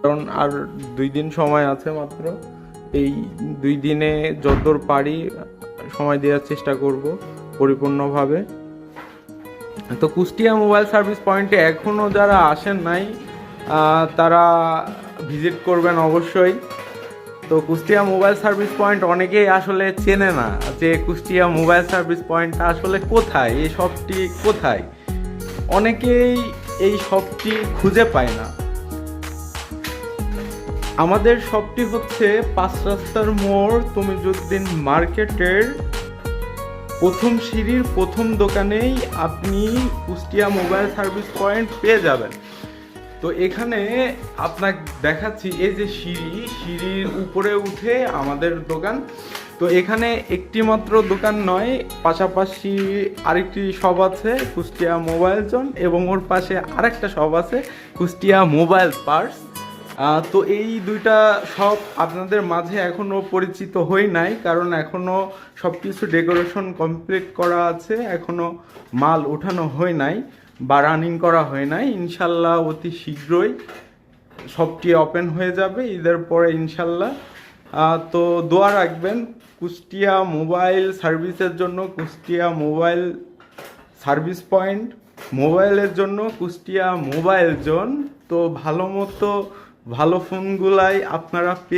কারণ আর 2 দিন সময় আছে মাত্র। এই 2 দিনে যতদূর পারি সময় দেওয়ার চেষ্টা করব পরিপূর্ণভাবে। তো কুষ্টিয়া মোবাইল সার্ভিস পয়েন্টে এখনও যারা আসেন নাই তারা ভিজিট করবেন অবশ্যই। তো কুষ্টিয়া মোবাইল সার্ভিস পয়েন্ট অনেকেই আসলে চেনে না যে কুষ্টিয়া মোবাইল সার্ভিস পয়েন্টটা আসলে কোথায়, এই শপটি কোথায়। অনেকেই এই শপটি খুঁজে পায় না। আমাদের শপটি হচ্ছে 5 রাস্তার মোড় তমিজুদ্দিন মার্কেটের প্রথম সিঁড়ির প্রথম দোকানেই আপনি কুষ্টিয়া মোবাইল সার্ভিস পয়েন্ট পেয়ে যাবেন। তো এখানে আপনাকে দেখাচ্ছি, এই যে সিঁড়ির উপরে উঠে আমাদের দোকান। তো এখানে একটি মাত্র দোকান নয়, পাশাপাশি আরেকটি শপ আছে কুষ্টিয়া মোবাইল জোন, এবং ওর পাশে আরেকটা শপ আছে কুষ্টিয়া মোবাইল পার্টস। তো এই দুইটা শপ আপনাদের মাঝে এখনও পরিচিত হই নাই, কারণ এখনও সব কিছু ডেকোরেশন কমপ্লিট করা আছে, এখনও মাল ওঠানো হয় নাই বা রানিং করা হয় নাই। ইনশাল্লাহ অতি শীঘ্রই শপটি ওপেন হয়ে যাবে ঈদের পরে ইনশাল্লাহ। তো দোয়া রাখবেন কুষ্টিয়া মোবাইল সার্ভিসের জন্য, কুষ্টিয়া মোবাইল সার্ভিস পয়েন্ট, মোবাইলের জন্য কুষ্টিয়া মোবাইল জোন। তো ভালো মতো ভালো ফোনগুলাই আপনারা পেয়ে